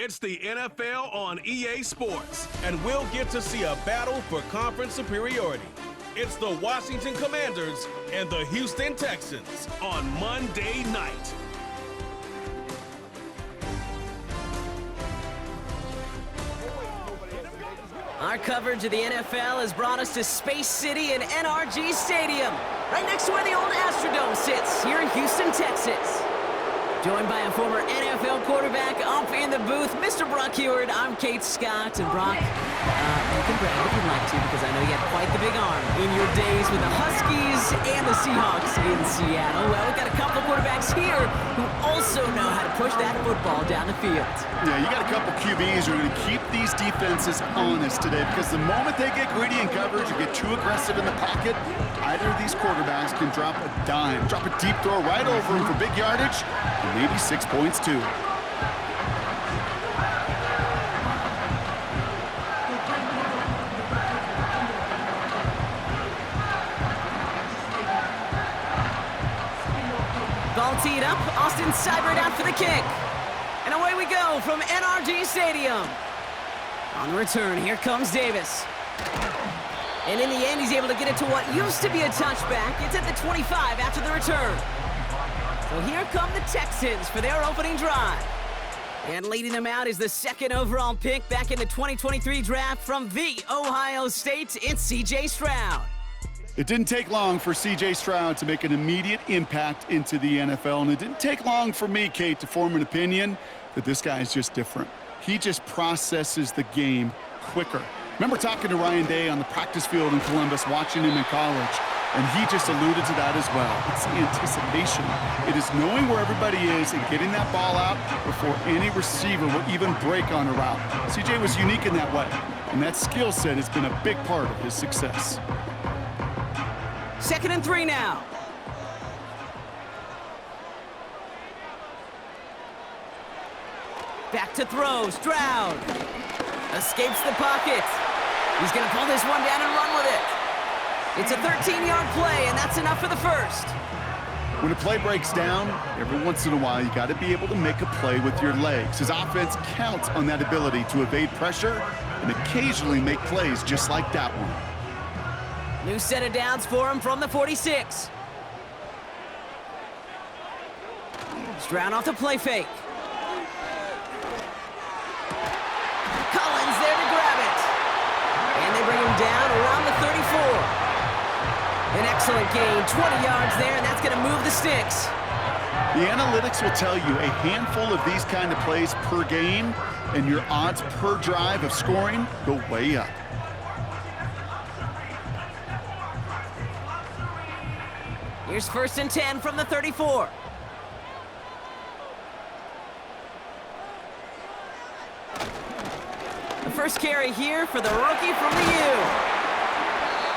It's the NFL on EA Sports, and we'll get to see a battle for conference superiority. It's the Washington Commanders and the Houston Texans on Monday night. Our coverage of the NFL has brought us to Space City and NRG Stadium, right next to where the old Astrodome sits, here in Houston, Texas. Joined by a former NFL quarterback up in the booth, Mr. Brock Heward. I'm Kate Scott, and Brock, you can brag if you'd like to, because I know you had quite the big arm in your days with the Huskies and the Seahawks in Seattle. Well, we've got a couple of quarterbacks here who also know how to push that football down the field. Yeah, you got a couple QBs who are going to keep these defenses honest today, because the moment they get greedy in coverage or get too aggressive in the pocket, either of these quarterbacks can drop a dime, drop a deep throw right over him for big yardage, and maybe 6 points too. Ball teed up, Austin Seibert out for the kick. And away we go from NRG Stadium. On the return, here comes Davis. And in the end, he's able to get it to what used to be a touchback. It's at the 25 after the return. So here come the Texans for their opening drive. And leading them out is the second overall pick back in the 2023 draft from the Ohio State. It's C.J. Stroud. It didn't take long for C.J. Stroud to make an immediate impact into the NFL, and it didn't take long for me, Kate, to form an opinion that this guy is just different. He just processes the game quicker. Remember talking to Ryan Day on the practice field in Columbus, watching him in college, and he just alluded to that as well. It's the anticipation. It is knowing where everybody is and getting that ball out before any receiver will even break on a route. C.J. was unique in that way, and that skill set has been a big part of his success. 2nd and 3 now. Back to throw, Stroud. Escapes the pocket. He's going to pull this one down and run with it. It's a 13-yard play, and that's enough for the first. When a play breaks down, every once in a while, you got to be able to make a play with your legs. His offense counts on that ability to evade pressure and occasionally make plays just like that one. New set of downs for him from the 46. Stroud off the play fake. Collins there to grab it. And they bring him down around the 34. An excellent gain, 20 yards there, and that's going to move the sticks. The analytics will tell you a handful of these kind of plays per game, and your odds per drive of scoring go way up. Here's 1st and 10 from the 34. The first carry here for the rookie from the U.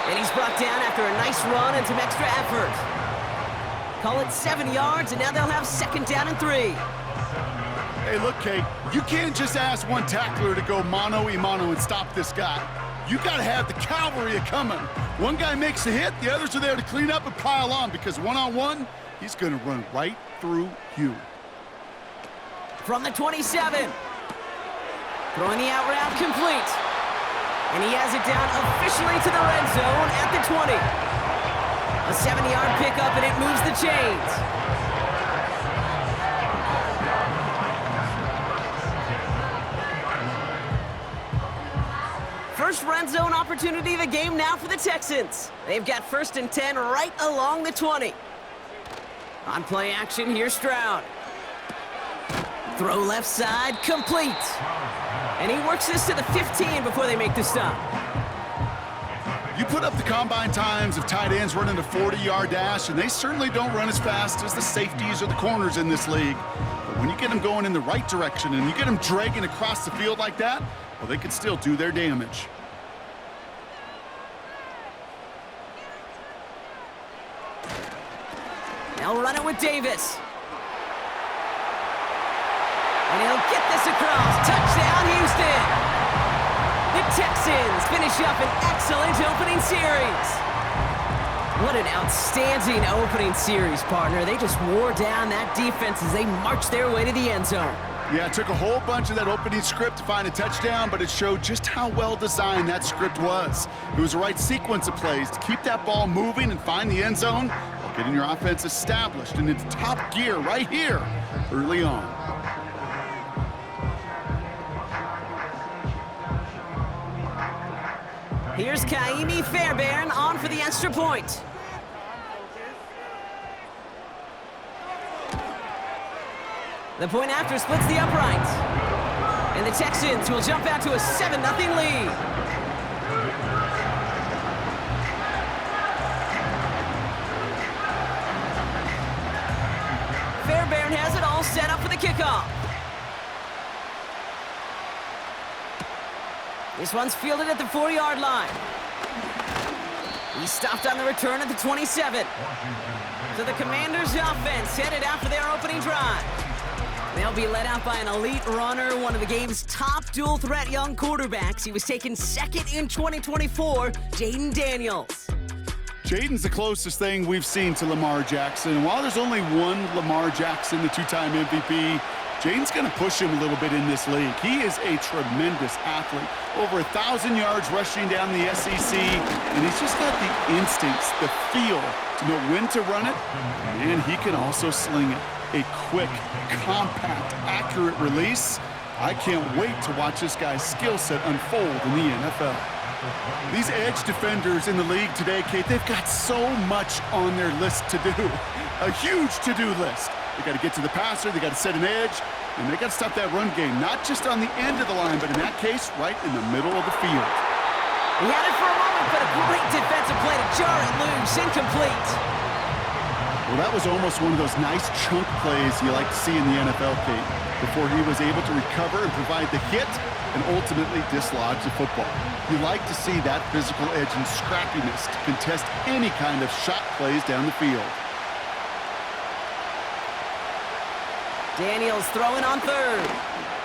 And he's brought down after a nice run and some extra effort. Call it 7 yards, and now they'll have 2nd down and 3. Hey, look, Kate, you can't just ask one tackler to go mano-a-mano and stop this guy. You got to have the cavalry coming. One guy makes a hit, the others are there to clean up and pile on, because one-on-one, he's going to run right through you. From the 27. Throwing the out route complete. And he has it down officially to the red zone at the 20. A 7-yard pickup, and it moves the chains. First red zone opportunity of the game now for the Texans. They've got 1st and 10 right along the 20. On play action, here's Stroud. Throw left side, complete. And he works this to the 15 before they make the stop. You put up the combine times of tight ends running a 40-yard dash, and they certainly don't run as fast as the safeties or the corners in this league. But when you get them going in the right direction and you get them dragging across the field like that, well, they can still do their damage. They'll run it with Davis. And he'll get this across. Touchdown, Houston. The Texans finish up an excellent opening series. What an outstanding opening series, partner. They just wore down that defense as they marched their way to the end zone. Yeah, it took a whole bunch of that opening script to find a touchdown, but it showed just how well designed that script was. It was the right sequence of plays to keep that ball moving and find the end zone while getting your offense established in its top gear right here early on. Here's Kaimi Fairbairn on for the extra point. The point after splits the uprights. And the Texans will jump out to a 7-0 lead. Fairbairn has it all set up for the kickoff. This one's fielded at the 4-yard line. He's stopped on the return at the 27. So the Commanders' offense headed out for their opening drive. They'll be led out by an elite runner, one of the game's top dual-threat young quarterbacks. He was taken second in 2024, Jayden Daniels. Jayden's the closest thing we've seen to Lamar Jackson. And while there's only one Lamar Jackson, the two-time MVP, Jayden's going to push him a little bit in this league. He is a tremendous athlete. Over 1,000 yards rushing down the SEC, and he's just got the instincts, the feel to know when to run it, and he can also sling it. A quick, compact, accurate release. I can't wait to watch this guy's skill set unfold in the NFL. These edge defenders in the league today, Kate, they've got so much on their list to do. A huge to-do list. They got to get to the passer, they got to set an edge, and they got to stop that run game, not just on the end of the line, but in that case, right in the middle of the field. He had it for a moment, but a great defensive play to jar it loose, incomplete. Well, that was almost one of those nice chunk plays you like to see in the NFL, Kate, before he was able to recover and provide the hit and ultimately dislodge the football. You like to see that physical edge and scrappiness to contest any kind of shot plays down the field. Daniels throwing on third.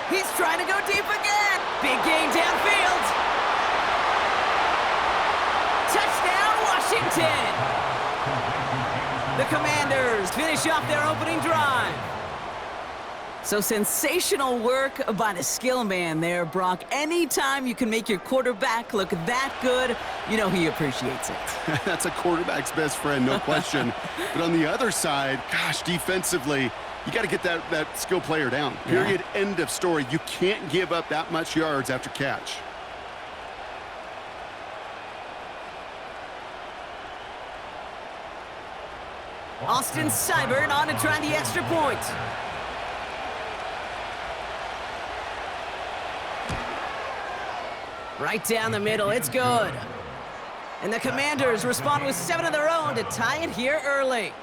He's trying to go deep again. Big game downfield. Touchdown, Washington. The Commanders finish off their opening drive. So sensational work by the skill man there, Brock. Anytime you can make your quarterback look that good, you know he appreciates it. That's a quarterback's best friend, no question. But on the other side, gosh, defensively, you got to get that skill player down. Period, end of story. You can't give up that much yards after catch. Austin Seibert on to try the extra point. Right down the middle, it's good. And the Commanders respond with 7 of their own to tie it here early.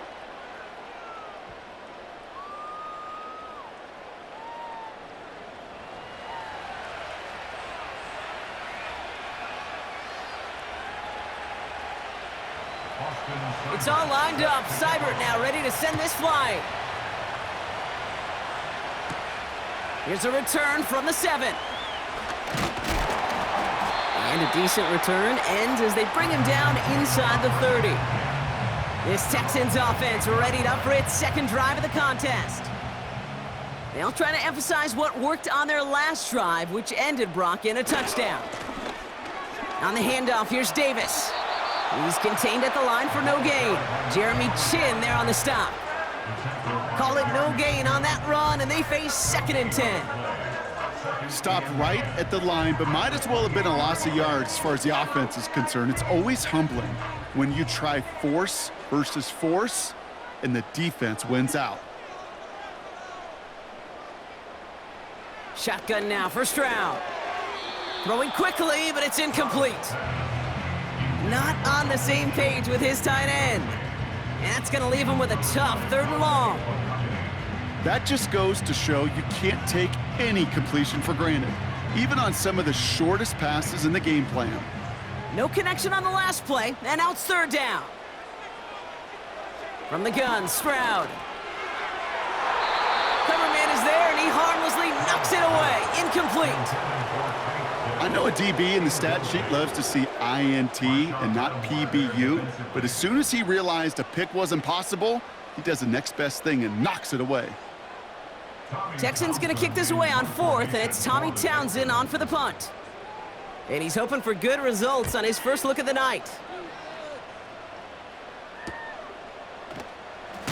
It's all lined up. Seibert now ready to send this flight. Here's a return from the 7. And a decent return ends as they bring him down inside the 30. This Texans offense readied up for its second drive of the contest. They'll try to emphasize what worked on their last drive, which ended, Brock, in a touchdown. On the handoff, here's Davis. He's contained at the line for no gain. Jeremy Chin there on the stop. Call it no gain on that run, and they face 2nd and 10. Stopped right at the line, but might as well have been a loss of yards as far as the offense is concerned. It's always humbling when you try force versus force, and the defense wins out. Shotgun now for Stroud. Throwing quickly, but it's incomplete. Not on the same page with his tight end. And that's going to leave him with a tough 3rd and long. That just goes to show you can't take any completion for granted, even on some of the shortest passes in the game plan. No connection on the last play, and now it's 3rd down. From the gun, Stroud. Cover man is there, and he harmlessly knocks it away. Incomplete. I know a DB in the stat sheet loves to see INT and not PBU, but as soon as he realized a pick wasn't possible, he does the next best thing and knocks it away. Texans gonna kick this away on 4th, and it's Tommy Townsend on for the punt. And he's hoping for good results on his first look of the night.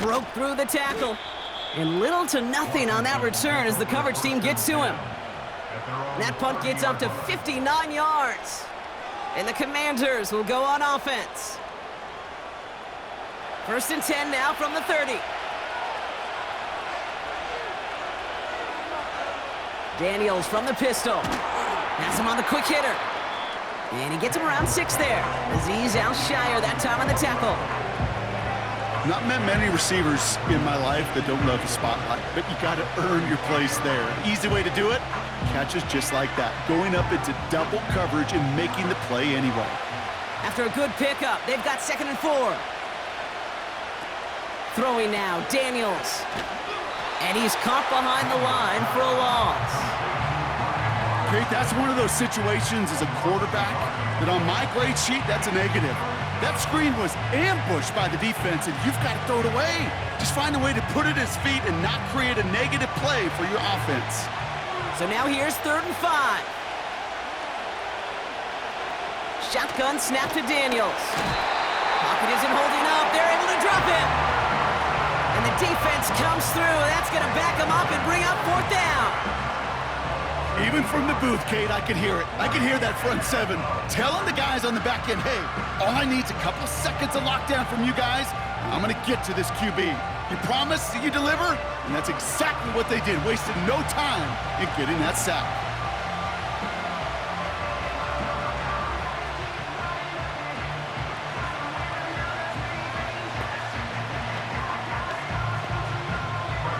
Broke through the tackle. And little to nothing on that return as the coverage team gets to him. And that punt gets up to 59 yards. And the Commanders will go on offense. 1st and 10 now from the 30. Daniels from the pistol. Has him on the quick hitter. And he gets him around 6 there. Aziz Al-Shire that time on the tackle. Not met many receivers in my life that don't love the spotlight, but you got to earn your place there. Easy way to do it, catches just like that, going up into double coverage and making the play anyway. After a good pickup, they've got 2nd and 4. Throwing now, Daniels. And he's caught behind the line for a loss. Great, that's one of those situations as a quarterback that on my grade sheet, that's a negative. That screen was ambushed by the defense, and you've got to throw it away. Just find a way to put it at his feet and not create a negative play for your offense. So now here's 3rd and 5. Shotgun snap to Daniels. Pocket isn't holding up. They're able to drop him. And the defense comes through. That's going to back him up and bring up 4th down. Even from the booth, Kate, I can hear it. I can hear that front 7 telling the guys on the back end, hey, all I need is a couple seconds of lockdown from you guys. I'm going to get to this QB. You promise that you deliver? And that's exactly what they did. Wasted no time in getting that sack.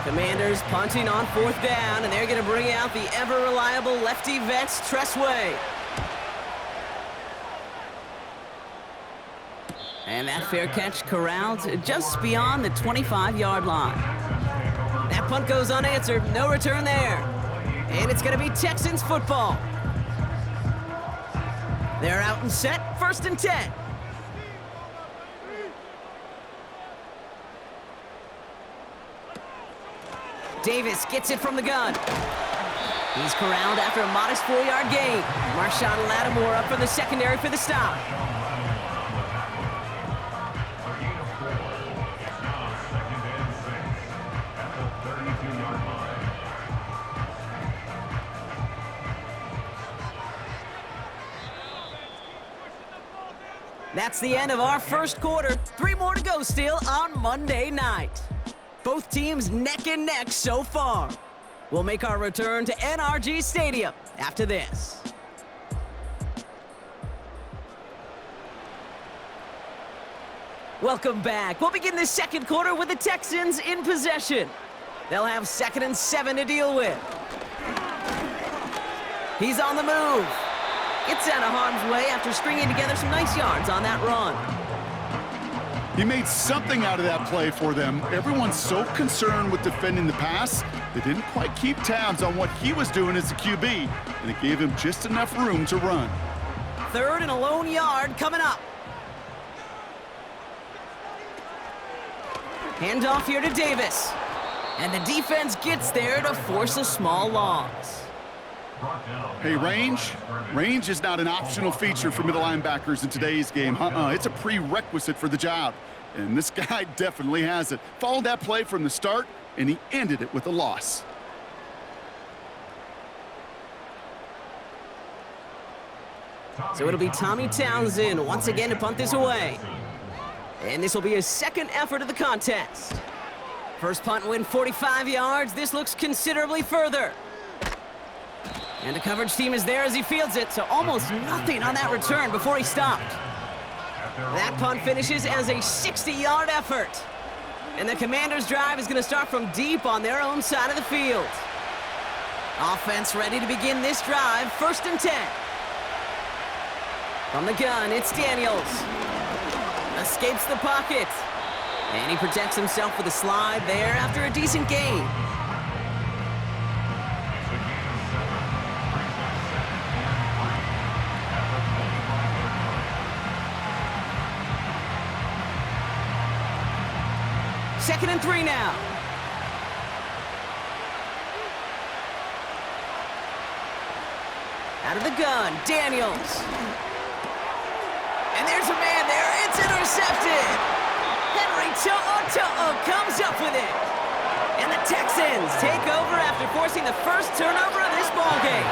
Commanders punting on 4th down, and they're going to bring out the ever-reliable lefty vet, Tressway. And that fair catch corralled just beyond the 25-yard line. That punt goes unanswered, no return there. And it's going to be Texans football. They're out and set, 1st and 10. Davis gets it from the gun. He's corralled after a modest 4-yard gain. Marshawn Lattimore up from the secondary for the stop. That's the end of our first quarter. 3 more to go still on Monday night. Both teams neck and neck so far. We'll make our return to NRG Stadium after this. Welcome back. We'll begin this second quarter with the Texans in possession. They'll have 2nd and 7 to deal with. He's on the move. Gets out of harm's way after stringing together some nice yards on that run. He made something out of that play for them. Everyone's so concerned with defending the pass, they didn't quite keep tabs on what he was doing as a QB, and it gave him just enough room to run. 3rd and a lone yard coming up. Handoff here to Davis. And the defense gets there to force a small loss. Hey, range is not an optional feature for middle linebackers in today's game. It's a prerequisite for the job. And this guy definitely has it. Followed that play from the start, and he ended it with a loss. So it'll be Tommy Townsend once again to punt this away. And this will be his 2nd effort of the contest. First punt win 45 yards. This looks considerably further. And the coverage team is there as he fields it, so almost nothing on that return before he stopped. That punt finishes as a 60-yard effort. And the Commanders' drive is going to start from deep on their own side of the field. Offense ready to begin this drive, 1st and 10. From the gun, it's Daniels. Escapes the pocket. And he protects himself with a slide there after a decent gain. Second and 3 now. Out of the gun, Daniels. And there's a man there. It's intercepted. Henry To'o comes up with it. And the Texans take over after forcing the first turnover of this ballgame.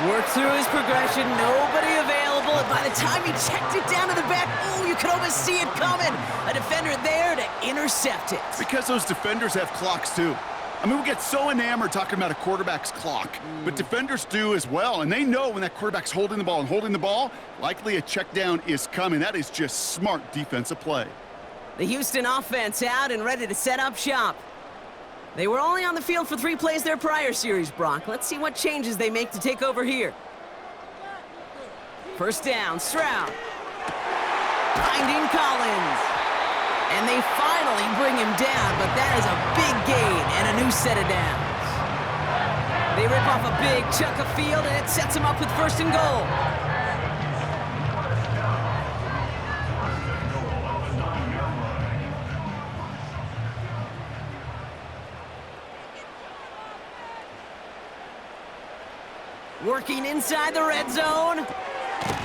Worked through his progression, nobody available, and by the time he checked it down to the back, oh, you could almost see it coming. A defender there to intercept it. Because those defenders have clocks too. I mean, we get so enamored talking about a quarterback's clock, but defenders do as well, and they know when that quarterback's holding the ball, likely a check down is coming. That is just smart defensive play. The Houston offense out and ready to set up shop. They were only on the field for 3 plays their prior series, Brock. Let's see what changes they make to take over here. First down, Stroud. Finding Collins. And they finally bring him down, but that is a big gain and a new set of downs. They rip off a big chunk of field, and it sets them up with first and goal. Working inside the red zone.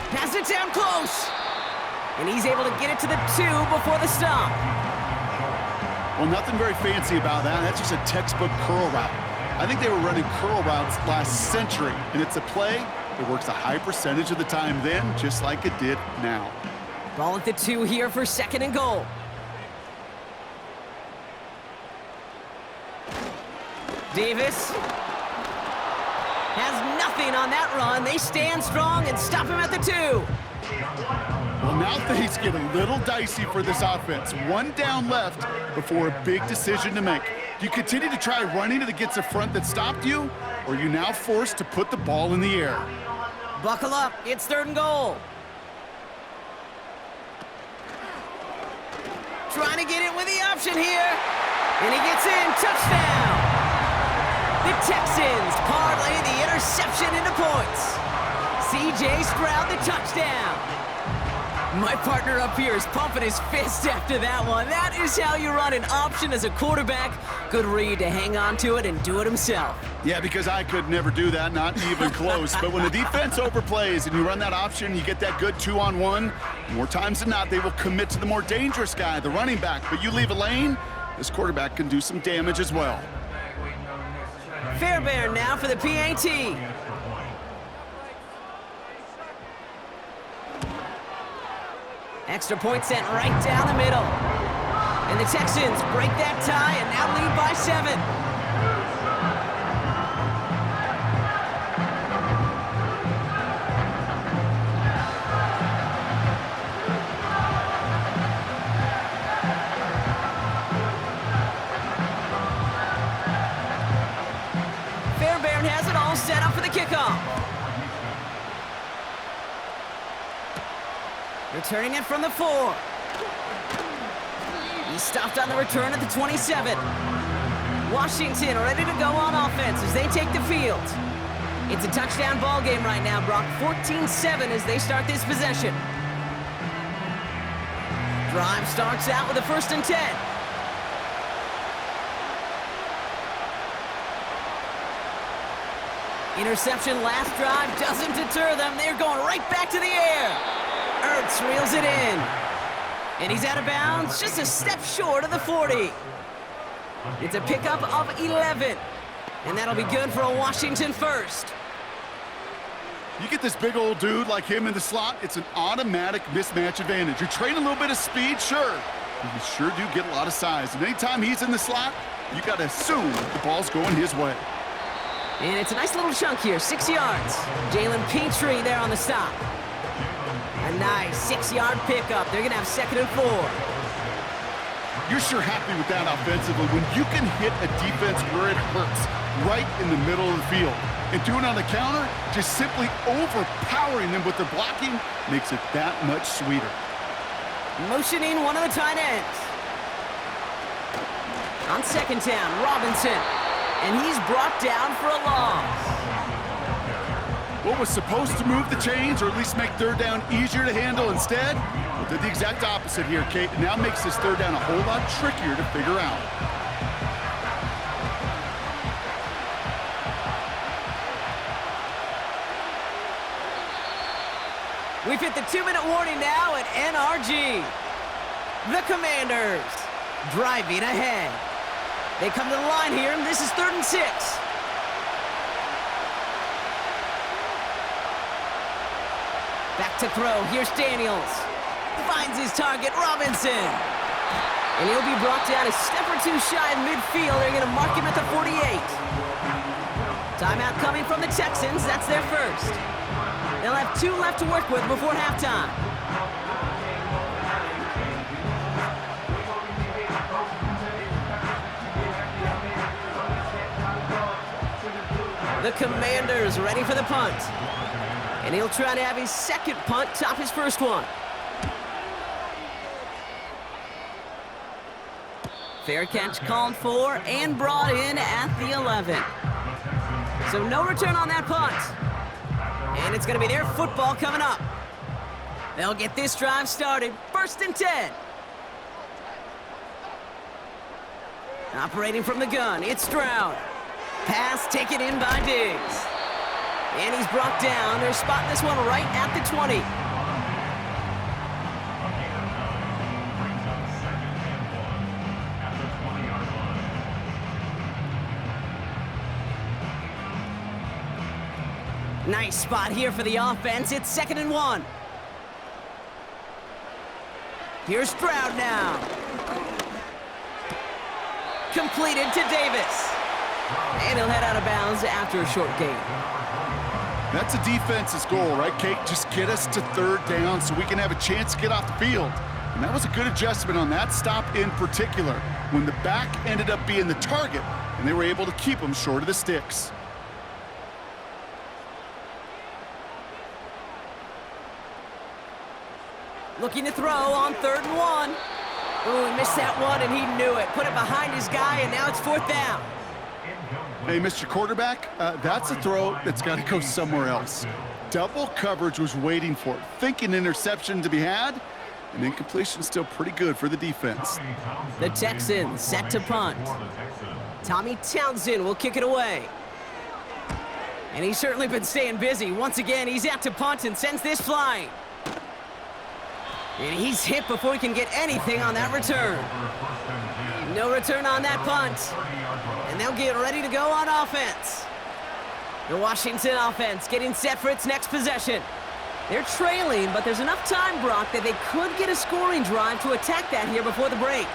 Pass it down close. And he's able to get it to the 2 before the stop. Well, nothing very fancy about that. That's just a textbook curl route. I think they were running curl routes last century, and it's a play that works a high percentage of the time then, just like it did now. Ball at the 2 here for second and goal. Davis has nothing on that run. They stand strong and stop him at the 2. Well, now things get a little dicey for this offense. 1 down left before a big decision to make. Do you continue to try running it against a front that stopped you, or are you now forced to put the ball in the air? Buckle up. It's third and goal. Trying to get it with the option here. And he gets in. Touchdown. The Texans parlay the interception into points. C.J. Stroud, the touchdown. My partner up here is pumping his fist after that one. That is how you run an option as a quarterback. Good read to hang on to it and do it himself. Yeah, because I could never do that, not even close. But when the defense overplays and you run that option, you get that good 2-on-1, more times than not, they will commit to the more dangerous guy, the running back. But you leave a lane, this quarterback can do some damage as well. Fairbairn now for the PAT. Extra point sent right down the middle. And the Texans break that tie and now lead by 7. Fairbairn has it all set up for the kickoff. Returning it from the 4. He stopped on the return at the 27. Washington ready to go on offense as they take the field. It's a touchdown ball game right now, Brock. 14-7 as they start this possession. Drive starts out with a 1st and 10. Interception last drive doesn't deter them. They're going right back to the air. Ertz reels it in. And he's out of bounds, just a step short of the 40. It's a pickup of 11. And that'll be good for a Washington first. You get this big old dude like him in the slot, it's an automatic mismatch advantage. You train a little bit of speed, sure. But you sure do get a lot of size. And anytime he's in the slot, you got to assume the ball's going his way. And it's a nice little chunk here, 6 yards. Jalen Petrie there on the stop. A nice 6-yard pickup. They're going to have 2nd and 4. You're sure happy with that offensively when you can hit a defense where it hurts, right in the middle of the field. And doing it on the counter, just simply overpowering them with their blocking makes it that much sweeter. Motioning one of the tight ends. On 2nd down, Robinson. And he's brought down for a loss. What was supposed to move the chains, or at least make 3rd down easier to handle instead, well, did the exact opposite here, Kate. It now makes this 3rd down a whole lot trickier to figure out. We've hit the 2-minute warning now at NRG. The Commanders driving ahead. They come to the line here, and this is 3rd and 6. Back to throw. Here's Daniels. Finds his target, Robinson. And he'll be brought down a step or two shy of midfield. They're going to mark him at the 48. Timeout coming from the Texans. That's their first. They'll have 2 left to work with before halftime. The Commanders ready for the punt. And he'll try to have his second punt top his first one. Fair catch called for and brought in at the 11. So no return on that punt. And it's going to be their football coming up. They'll get this drive started. 1st and 10. Operating from the gun, it's Stroud. Pass taken in by Diggs. And he's brought down. They're spotting this one right at the 20. Nice spot here for the offense. It's 2nd and 1. Here's Stroud now. Completed to Davis. And he'll head out of bounds after a short gain. That's a defense's goal, right, Kate? Just get us to 3rd down so we can have a chance to get off the field. And that was a good adjustment on that stop in particular, when the back ended up being the target, and they were able to keep him short of the sticks. Looking to throw on 3rd and 1. Ooh, he missed that one, and he knew it. Put it behind his guy, and now it's 4th down. Hey, Mr. Quarterback, that's a throw that's got to go somewhere else. Double coverage was waiting for it. Thinking interception to be had, and incompletion still pretty good for the defense. The Texans set to punt. Tommy Townsend will kick it away. And he's certainly been staying busy. Once again, he's out to punt and sends this flying. And he's hit before he can get anything on that return. No return on that punt. And they'll get ready to go on offense. The Washington offense getting set for its next possession. They're trailing, but there's enough time, Brock, that they could get a scoring drive to attack that here before the break.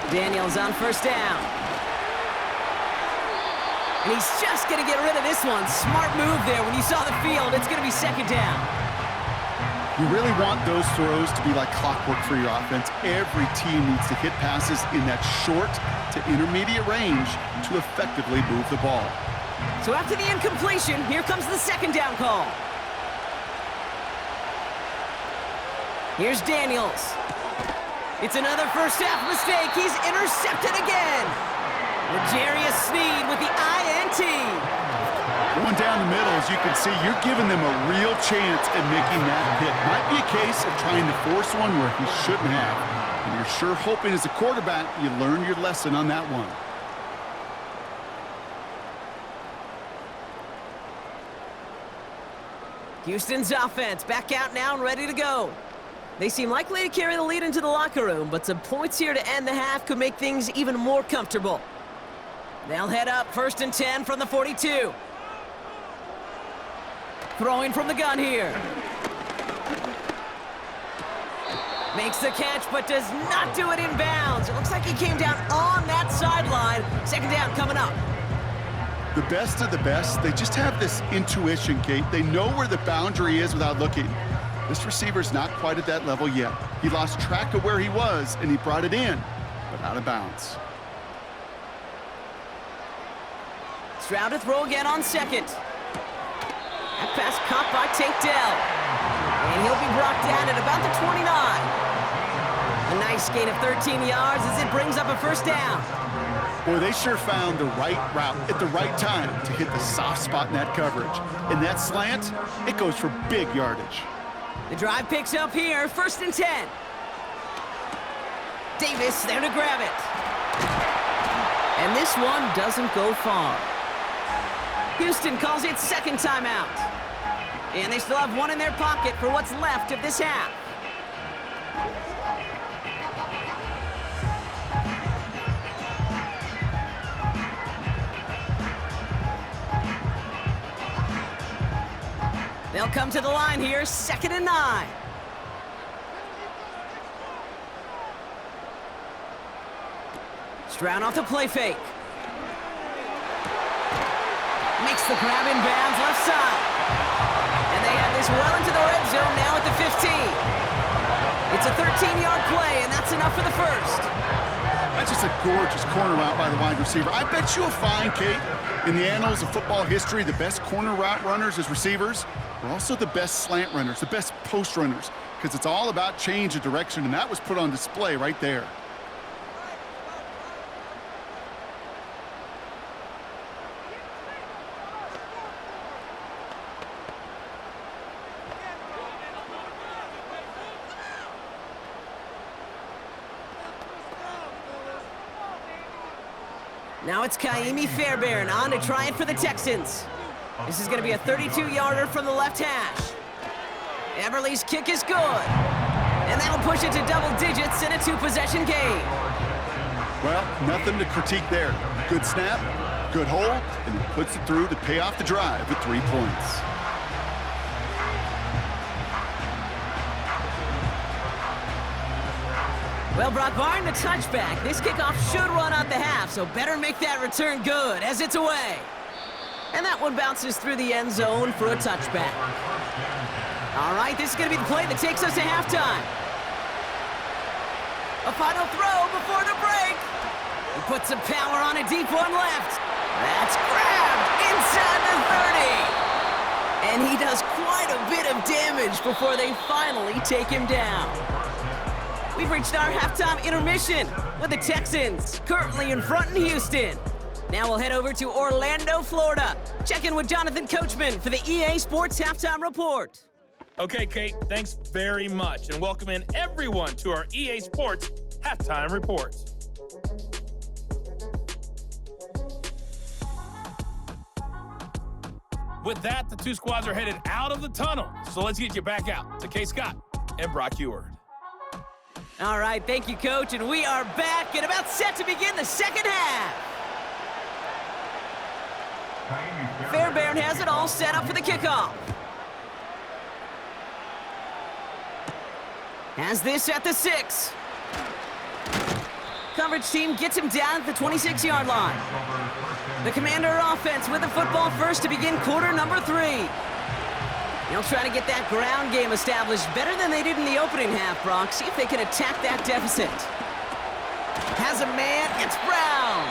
Daniels on 1st down. And he's just going to get rid of this one. Smart move there. When you saw the field, it's going to be 2nd down. You really want those throws to be like clockwork for your offense. Every team needs to hit passes in that short to intermediate range to effectively move the ball. So after the incompletion, here comes the 2nd down call. Here's Daniels. It's another first half mistake. He's intercepted again. L'Jarius Sneed with the INT. Going down the middle, as you can see, you're giving them a real chance at making that hit. Might be a case of trying to force one where he shouldn't have. And you're sure hoping as a quarterback you learn your lesson on that one. Houston's offense back out now and ready to go. They seem likely to carry the lead into the locker room, but some points here to end the half could make things even more comfortable. They'll head up 1st and 10 from the 42. Throwing from the gun here. Makes the catch, but does not do it in bounds. It looks like he came down on that sideline. 2nd down coming up. The best of the best, they just have this intuition, Kate. They know where the boundary is without looking. This receiver's not quite at that level yet. He lost track of where he was, and he brought it in, but out of bounds. Stroud to throw again on 2nd. That pass caught by Tank Dell. And he'll be brought down at about the 29. A nice gain of 13 yards as it brings up a 1st down. Boy, they sure found the right route at the right time to hit the soft spot in that coverage. And that slant, it goes for big yardage. The drive picks up here, 1st and 10. Davis there to grab it. And this one doesn't go far. Houston calls it 2nd timeout. And they still have one in their pocket for what's left of this half. They'll come to the line here, 2nd and 9. Stroud off the play fake. Makes the grab in bounds left side. And they have this well into the red zone now at the 15. It's a 13-yard play, and that's enough for the first. That's just a gorgeous corner route by the wide receiver. I bet you'll find, Kate, in the annals of football history, the best corner route runners as receivers are also the best slant runners, the best post runners, because it's all about change of direction, and that was put on display right there. Now it's Kaimi Fairbairn on to try it for the Texans. This is going to be a 32-yarder from the left hash. Everly's kick is good. And that'll push it to double digits in a 2-possession game. Well, nothing to critique there. Good snap, good hold, and he puts it through to pay off the drive with 3 points. Well, Brock, barring the touchback, this kickoff should run out the half, so better make that return good as it's away. And that one bounces through the end zone for a touchback. All right, this is going to be the play that takes us to halftime. A final throw before the break. He puts some power on a deep one left. That's grabbed inside the 30. And he does quite a bit of damage before they finally take him down. We've reached our halftime intermission with the Texans currently in front in Houston. Now we'll head over to Orlando, Florida. Check in with Jonathan Coachman for the EA Sports Halftime Report. Okay, Kate, thanks very much, and welcome in everyone to our EA Sports Halftime Report. With that, the two squads are headed out of the tunnel, so let's get you back out to Kay Scott and Brock Heward. All right, thank you, Coach, and we are back and about set to begin the second half. Fairbairn has it all set up for the kickoff. Has this at the 6. Coverage team gets him down at the 26-yard line. The Commander offense with the football first to begin quarter number 3. They'll try to get that ground game established better than they did in the opening half, Brock. See if they can attack that deficit. Has a man, it's Brown.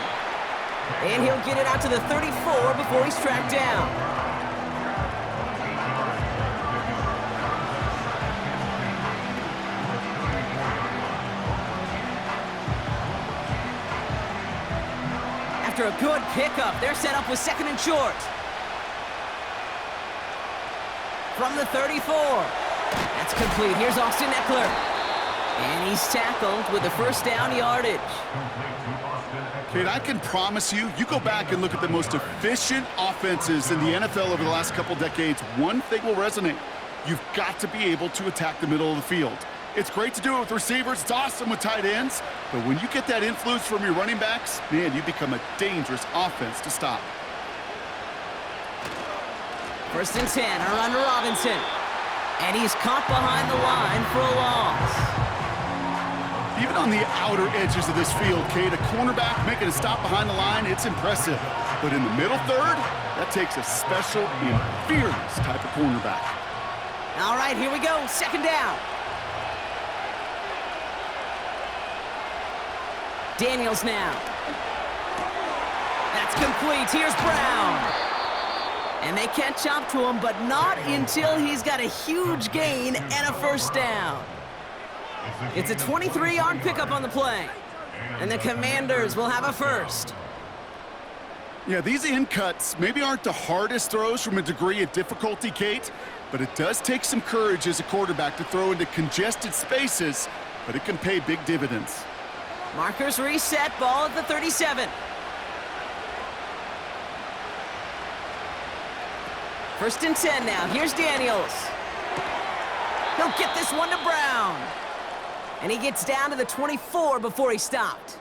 And he'll get it out to the 34 before he's tracked down. After a good pickup, they're set up with 2nd and short. From the 34. That's complete. Here's Austin Eckler. And he's tackled with the first down yardage. Kate, I can promise you, you go back and look at the most efficient offenses in the NFL over the last couple decades, one thing will resonate. You've got to be able to attack the middle of the field. It's great to do it with receivers. It's awesome with tight ends. But when you get that influence from your running backs, man, you become a dangerous offense to stop. 1st and 10, a run to Robinson. And he's caught behind the line for a loss. Even on the outer edges of this field, Kate, a cornerback making a stop behind the line, it's impressive. But in the middle third, that takes a special and fearless type of cornerback. All right, here we go, 2nd down. Daniels now. That's complete. Here's Brown. And they catch up to him, but not until he's got a huge gain and a first down. It's a 23-yard pickup on the play. And the Commanders will have a first. Yeah, these in cuts maybe aren't the hardest throws from a degree of difficulty, Kate, but it does take some courage as a quarterback to throw into congested spaces, but it can pay big dividends. Markers reset, ball at the 37. First and 10 now. Here's Daniels. He'll get this one to Brown. And he gets down to the 24 before he stopped.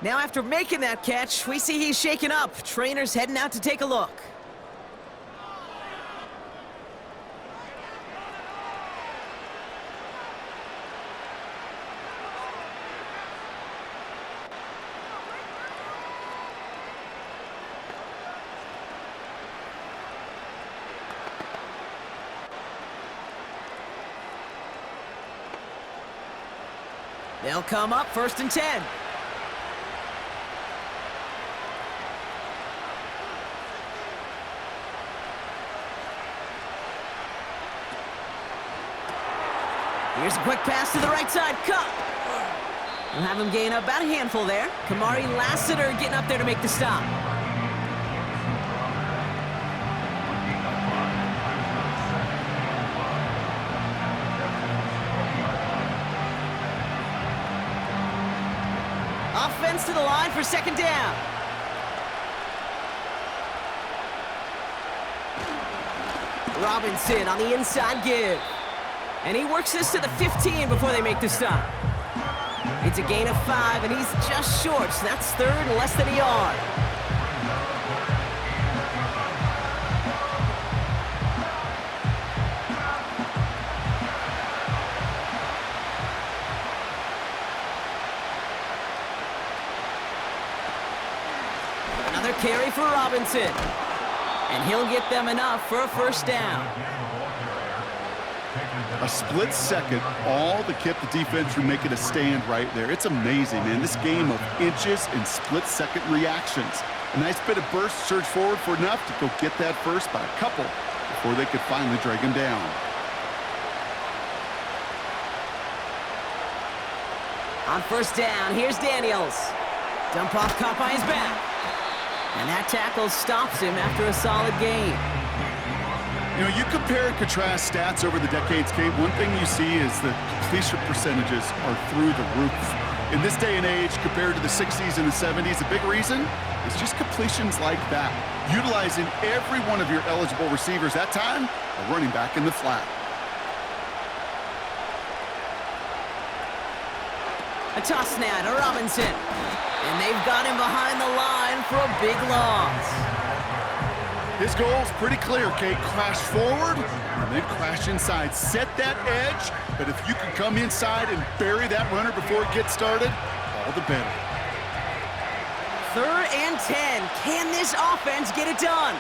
Now after making that catch, we see he's shaken up. Trainer's heading out to take a look. They'll come up first and 10. Here's a quick pass to the right side. Cup. We'll have him gain up about a handful there. Kamari Lassiter getting up there to make the stop. Offense to the line for second down. Robinson on the inside give. And he works this to the 15 before they make the stop. It's a gain of 5, and he's just short, so that's third and less than a yard. Another carry for Robinson. And he'll get them enough for a first down. A split second, all that kept the defense from making a stand right there. It's amazing, man. This game of inches and split-second reactions. A nice bit of burst, surge forward for enough to go get that first by a couple before they could finally drag him down. On first down, here's Daniels. Dump off caught by his back. And that tackle stops him after a solid gain. You know, you compare and contrast stats over the decades, Kate. One thing you see is that completion percentages are through the roof. In this day and age, compared to the 60s and the 70s, a big reason is just completions like that. Utilizing every one of your eligible receivers. That time, a running back in the flat. A toss now to Robinson. And they've got him behind the line for a big loss. His goal's pretty clear, Kate. Crash forward and then crash inside. Set that edge, but if you can come inside and bury that runner before it gets started, all the better. Third and 10. Can this offense get it done?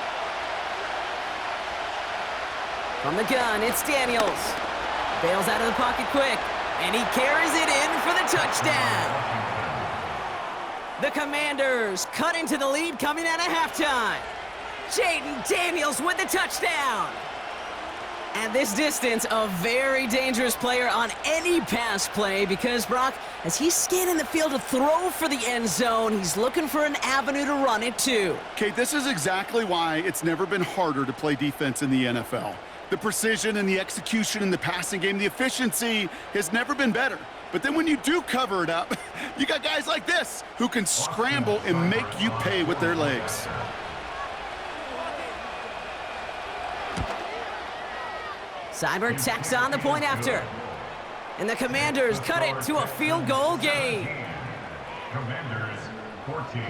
From the gun, it's Daniels. Bails out of the pocket quick, and he carries it in for the touchdown. The Commanders cut into the lead coming out of halftime. Jaden Daniels with the touchdown. At this distance, a very dangerous player on any pass play because, Brock, as he's scanning the field to throw for the end zone, he's looking for an avenue to run it too. Kate, this is exactly why it's never been harder to play defense in the NFL. The precision and the execution in the passing game, the efficiency has never been better. But then when you do cover it up, you got guys like this who can scramble and make you pay with their legs. Seibert tacks on the point after. And the Commanders cut it to a field goal game. Commanders 14.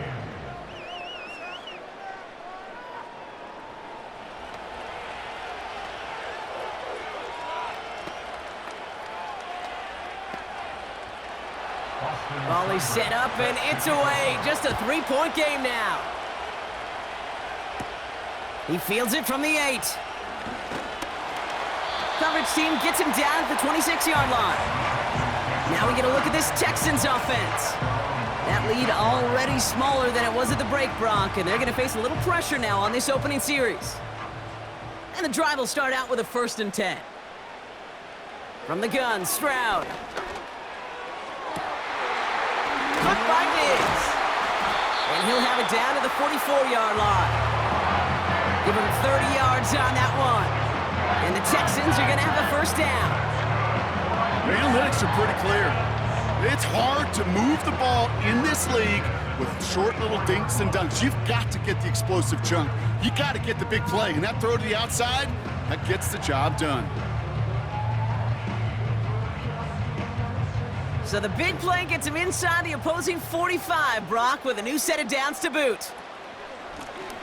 Volley set up and it's away. Just a 3-point game now. He fields it from the 8. Coverage team gets him down at the 26-yard line. Now we get a look at this Texans offense. That lead already smaller than it was at the break, Brock, and they're going to face a little pressure now on this opening series. And the drive will start out with a 1st and 10. From the gun, Stroud. Caught by Diggs. And he'll have it down to the 44-yard line. Give him 30 yards on that one. And the Texans are going to have a first down. The analytics are pretty clear. It's hard to move the ball in this league with short little dinks and dunks. You've got to get the explosive chunk. You got to get the big play, and that throw to the outside, that gets the job done. So the big play gets him inside the opposing 45, Brock, with a new set of downs to boot.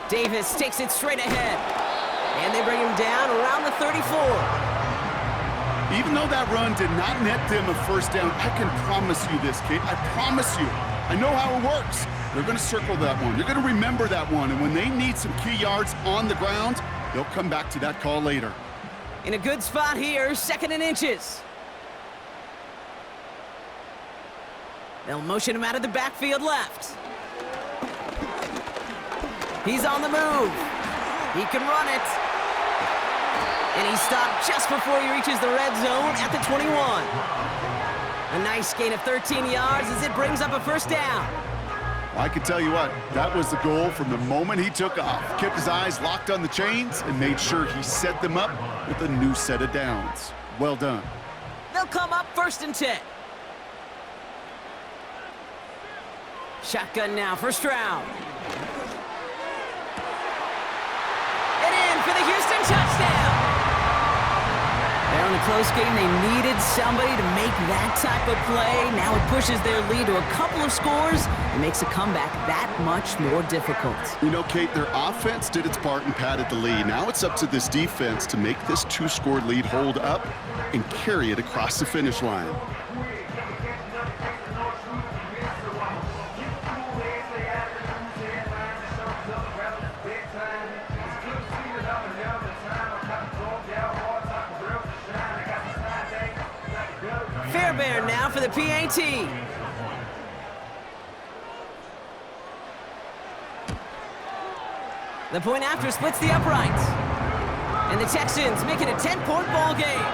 Davis takes it straight ahead, and they bring him down around the 34. Even though that run did not net them a first down, I can promise you this, Kate. I promise you. I know how it works. They're going to circle that one. They're going to remember that one. And when they need some key yards on the ground, they'll come back to that call later. In a good spot here, 2nd and inches. They'll motion him out of the backfield left. He's on the move. He can run it. And he stopped just before he reaches the red zone at the 21. A nice gain of 13 yards as it brings up a first down. Well, I can tell you what, that was the goal from the moment he took off. Kept his eyes locked on the chains and made sure he set them up with a new set of downs. Well done. They'll come up 1st and 10. Shotgun now for Stroud. And in for the Houston touchdown. They're in a close game. They needed somebody to make that type of play. Now it pushes their lead to a couple of scores and makes a comeback that much more difficult. You know, Kate, their offense did its part and padded the lead. Now it's up to this defense to make this 2-score lead hold up and carry it across the finish line. Fairbairn now for the PAT. The point after splits the uprights. And the Texans make it a 10-point ball game.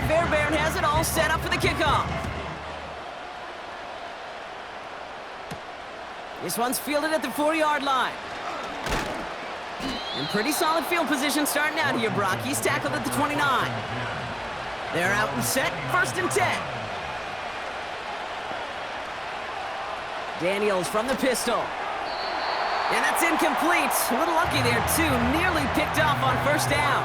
Fairbairn has it all set up for the kickoff. This one's fielded at the 4-yard line. And pretty solid field position starting out here, Brock. He's tackled at the 29. They're out and set, 1st and 10. Daniels from the pistol. And that's incomplete. A little lucky there, too. Nearly picked off on 1st down.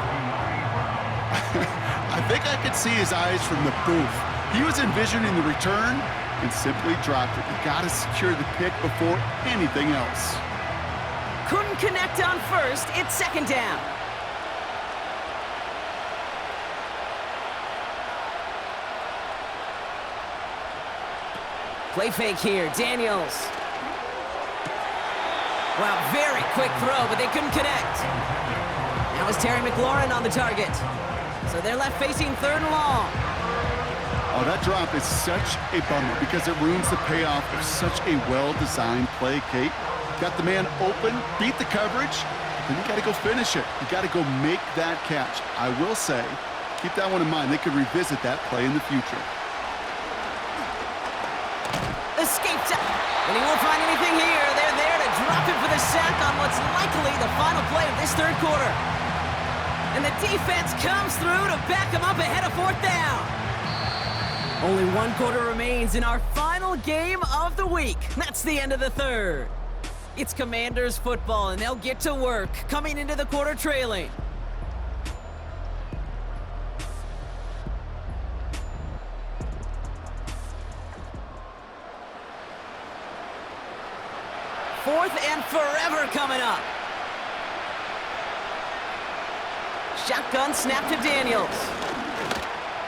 I think I could see his eyes from the booth. He was envisioning the return and simply dropped it. You got to secure the pick before anything else. Couldn't connect on 1st. It's 2nd down. Play fake here. Daniels. Wow, very quick throw, but they couldn't connect. Now is Terry McLaurin on the target. So they're left facing 3rd and long. Oh, that drop is such a bummer because it ruins the payoff of such a well-designed play, Kate. Got the man open, beat the coverage, then you got to go finish it. You got to go make that catch. I will say, keep that one in mind. They could revisit that play in the future. Escapes out, and he won't find anything here. They're there to drop him for the sack on what's likely the final play of this 3rd quarter. And the defense comes through to back him up ahead of 4th down. Only 1 quarter remains in our final game of the week. That's the end of the 3rd. It's Commanders football, and they'll get to work, coming into the quarter trailing. Fourth and forever coming up. Shotgun snap to Daniels.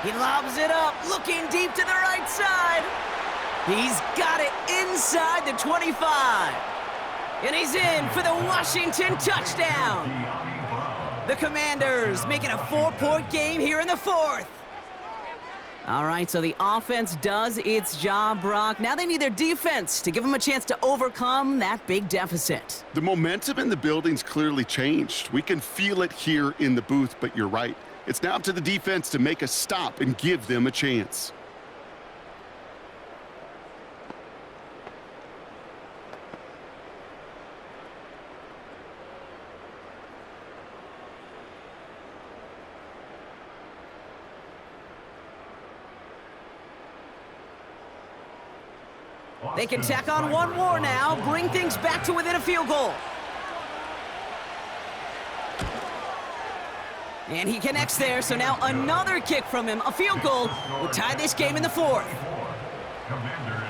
He lobs it up, looking deep to the right side. He's got it inside the 25. And he's in for the Washington touchdown. The Commanders make it a 4-point game here in the 4th. All right, so the offense does its job, Brock. Now they need their defense to give them a chance to overcome that big deficit. The momentum in the building's clearly changed. We can feel it here in the booth, but you're right. It's now up to the defense to make a stop and give them a chance. They can tack on one more now, bring things back to within a field goal. And he connects there, so now another kick from him. A field goal will tie this game in the fourth. Commanders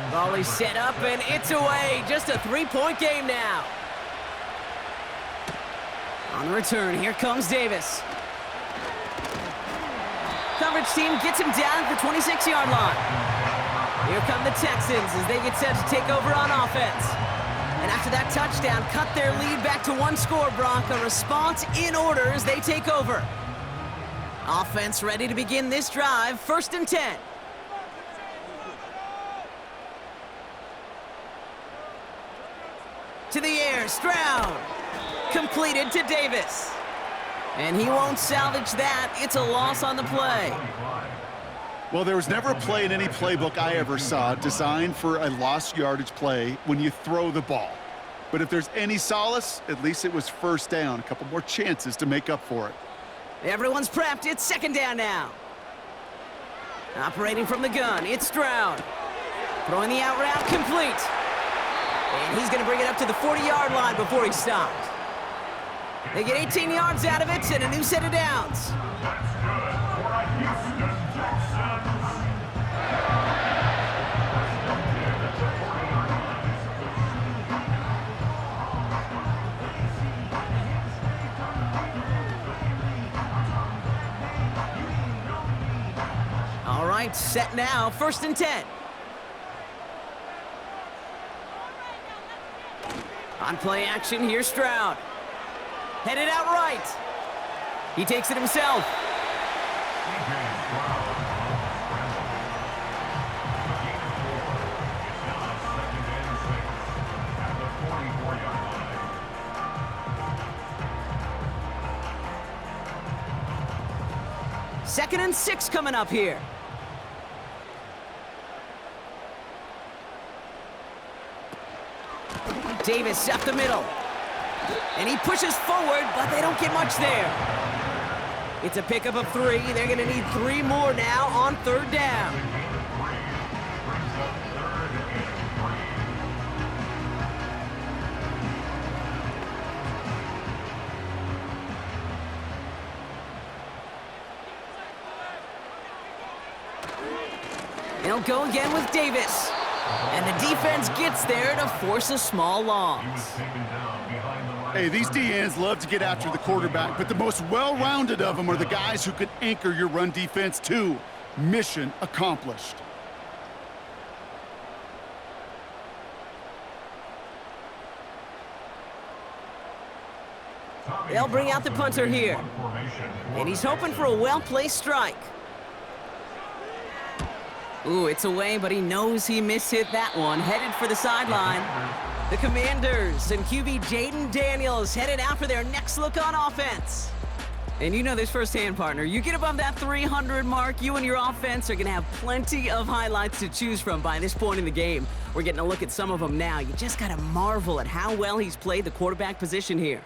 21. Ball is set up, and it's away. Just a three-point game now. On the return, here comes Davis. Coverage team gets him down at the 26-yard line. Here come the Texans as they get set to take over on offense. And after that touchdown, cut their lead back to one score, Brock. A response in order as they take over. Offense ready to begin this drive, 1st and 10. To the air, Stroud. Completed to Davis. And he won't salvage that. It's a loss on the play. Well, there was never a play in any playbook I ever saw designed for a lost yardage play when you throw the ball. But if there's any solace, at least it was first down. A couple more chances to make up for it. Everyone's prepped. It's 2nd down now. Operating from the gun, it's Stroud. Throwing the out route complete. And he's going to bring it up to the 40-yard line before he stopped. They get 18 yards out of it and a new set of downs. That's good for a Houston Texans. All right, set now, 1st and 10. On play action, here's Stroud. Headed out right. He takes it himself. Second and 6 coming up here. Davis up the middle. And he pushes forward, but they don't get much there. It's a pickup of 3. They're going to need 3 more now on 3rd down. They'll go again with Davis. And the defense gets there to force a small loss. Hey, these DNs love to get after the quarterback, but the most well-rounded of them are the guys who can anchor your run defense too. Mission accomplished. They'll bring out the punter here. And he's hoping for a well-placed strike. Ooh, it's away, but he knows he mishit that one. Headed for the sideline. The Commanders and QB Jaden Daniels headed out for their next look on offense. And you know this firsthand, partner. You get above that 300 mark, you and your offense are going to have plenty of highlights to choose from by this point in the game. We're getting a look at some of them now. You just got to marvel at how well he's played the quarterback position here.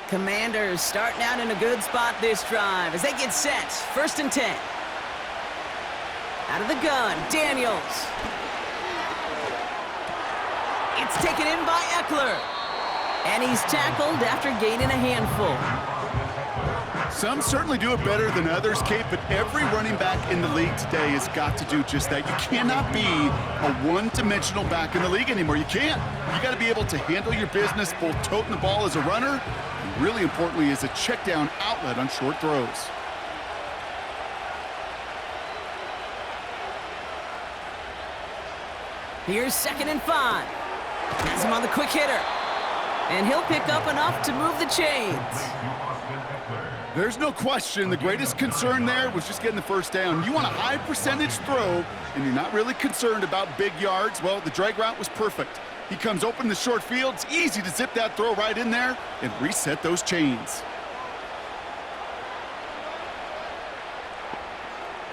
Commanders starting out in a good spot this drive as they get set. 1st and 10. Out of the gun, Daniels. It's taken in by Eckler. And he's tackled after gaining a handful. Some certainly do it better than others, Kate, but every running back in the league today has got to do just that. You cannot be a one-dimensional back in the league anymore. You can't. You got to be able to handle your business, both toting the ball as a runner, and really importantly as a check-down outlet on short throws. Here's 2nd and 5. Has him on the quick hitter. And he'll pick up enough to move the chains. There's no question the greatest concern there was just getting the first down. You want a high percentage throw, and you're not really concerned about big yards. Well, the drag route was perfect. He comes open the short field. It's easy to zip that throw right in there and reset those chains.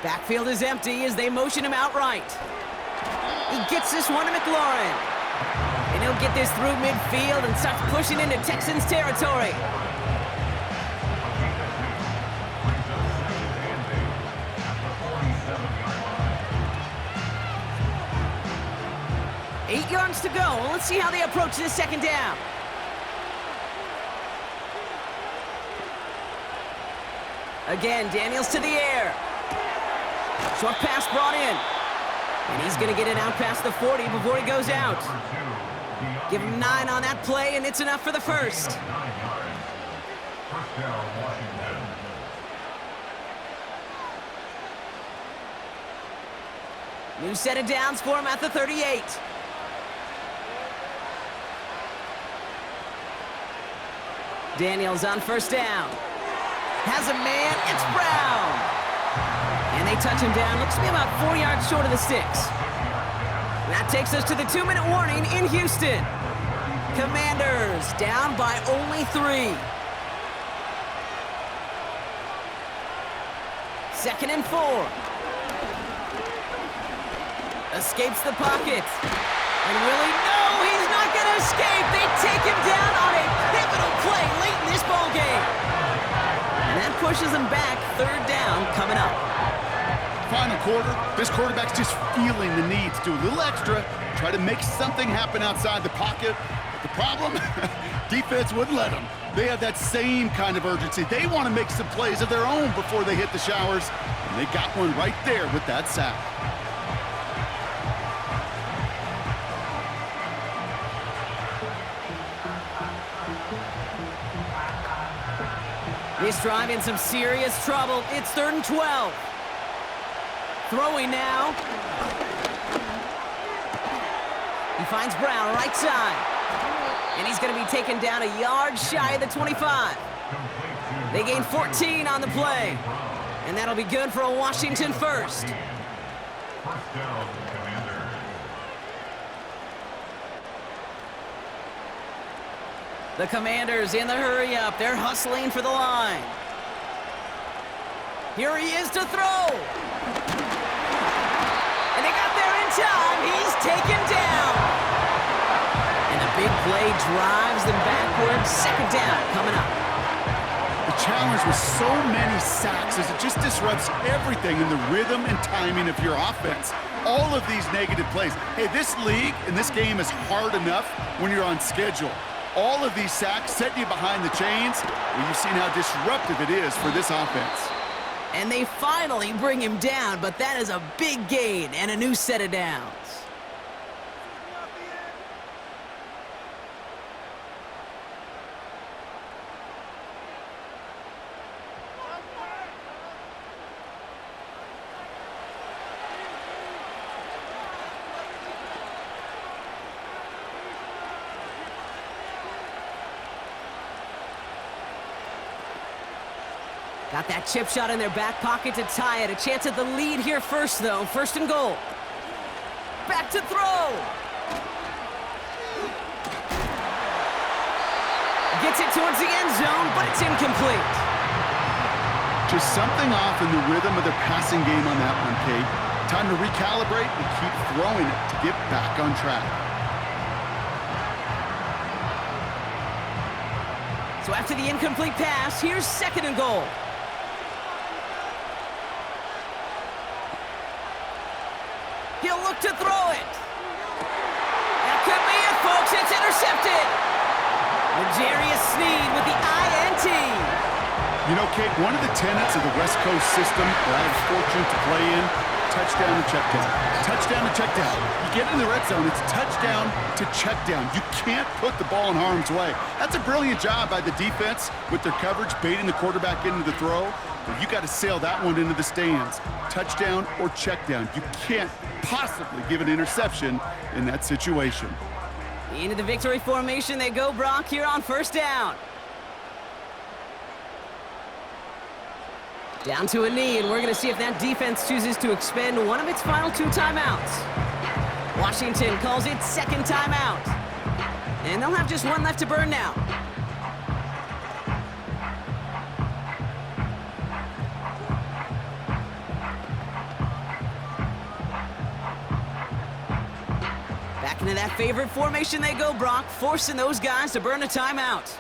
Backfield is empty as they motion him out right. He gets this one to McLaurin. And he'll get this through midfield and starts pushing into Texans territory. 8 yards to go. Let's see how they approach this second down. Again, Daniels to the air. Short pass brought in. And he's going to get it out past the 40 before he goes out. Give him 9 on that play, and it's enough for the first. First down, Washington. New set of downs for him at the 38. Daniels on first down. Has a man, it's Brown. And they touch him down. Looks to be about 4 yards short of the sticks. That takes us to the 2-minute warning in Houston. Commanders down by only 3. 2nd and 4. Escapes the pocket. And really, no, he's not going to escape. They take him down on a pivotal play late in this ball game. And that pushes him back. 3rd down coming up. Final quarter, this quarterback's just feeling the need to do a little extra, try to make something happen outside the pocket. But the problem, defense wouldn't let them. They have that same kind of urgency. They want to make some plays of their own before they hit the showers, and they got one right there with that sack. This drive in some serious trouble. It's 3rd and 12. Throwing now. He finds Brown right side. And he's going to be taken down a yard shy of the 25. They gain 14 on the play. And that'll be good for a Washington first. First down, Commander. The Commanders in the hurry up. They're hustling for the line. Here he is to throw. And they got there in time. He's taken down. And the big play drives them backwards. 2nd down coming up. The challenge with so many sacks is it just disrupts everything in the rhythm and timing of your offense. All of these negative plays. Hey, this league and this game is hard enough when you're on schedule. All of these sacks set you behind the chains. Well, you've seen how disruptive it is for this offense. And they finally bring him down, but that is a big gain and a new set of downs. Got that chip shot in their back pocket to tie it. A chance at the lead here first, though. 1st and goal. Back to throw. Gets it towards the end zone, but it's incomplete. Just something off in the rhythm of their passing game on that one, Kate. Time to recalibrate and keep throwing it to get back on track. So after the incomplete pass, here's 2nd and goal. He'll look to throw it. That could be it, folks. It's intercepted. Jarius Sneed with the INT. You know, Kate, one of the tenets of the West Coast system that I was fortunate to play in, touchdown to check down. Touchdown to check down. You get in the red zone, it's touchdown to check down. You can't put the ball in harm's way. That's a brilliant job by the defense with their coverage, baiting the quarterback into the throw. But you got to sail that one into the stands. Touchdown or check down. You can't possibly give an interception in that situation. Into the victory formation they go, Brock, here on 1st down. Down to a knee, and we're going to see if that defense chooses to expend one of its final 2 timeouts. Washington calls it 2nd timeout. And they'll have just 1 left to burn now. Back into that favorite formation they go, Brock, forcing those guys to burn a timeout.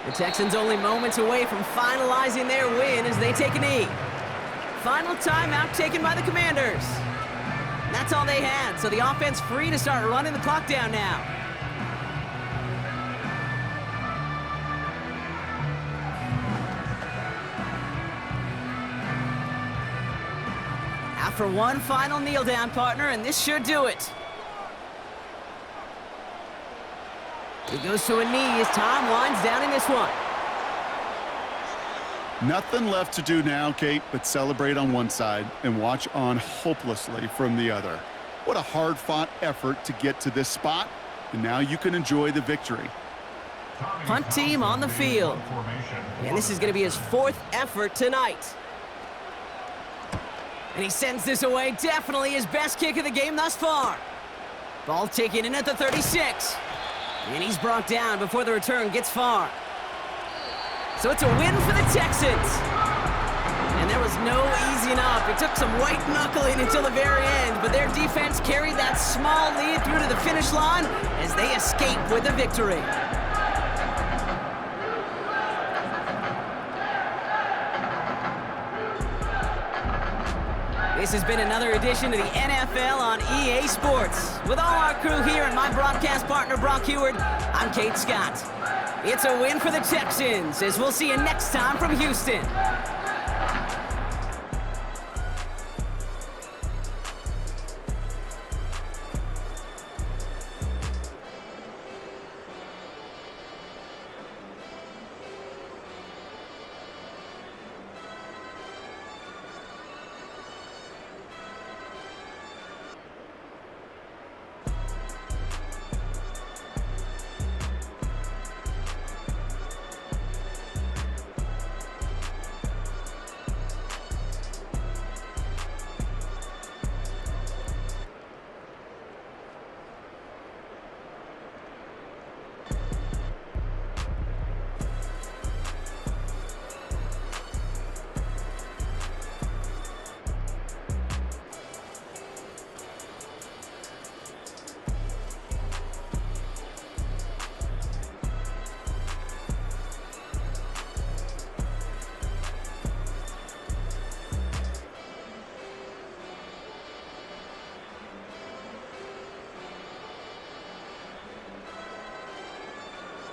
The Texans only moments away from finalizing their win as they take a knee. Final timeout taken by the Commanders. And that's all they had, so the offense free to start running the clock down now. After one final kneel down, partner, and this should do it. He goes to a knee as time winds down in this one. Nothing left to do now, Kate, but celebrate on one side and watch on hopelessly from the other. What a hard-fought effort to get to this spot, and now you can enjoy the victory. Punt team on the field. And this is going to be his 4th effort tonight. And he sends this away, definitely his best kick of the game thus far. Ball taken in at the 36. And he's brought down before the return gets far. So it's a win for the Texans. And there was no easing up. It took some white knuckling until the very end, but their defense carried that small lead through to the finish line as they escape with the victory. This has been another edition of the NFL on EA Sports. With all our crew here and my broadcast partner, Brock Heward, I'm Kate Scott. It's a win for the Texans, as we'll see you next time from Houston.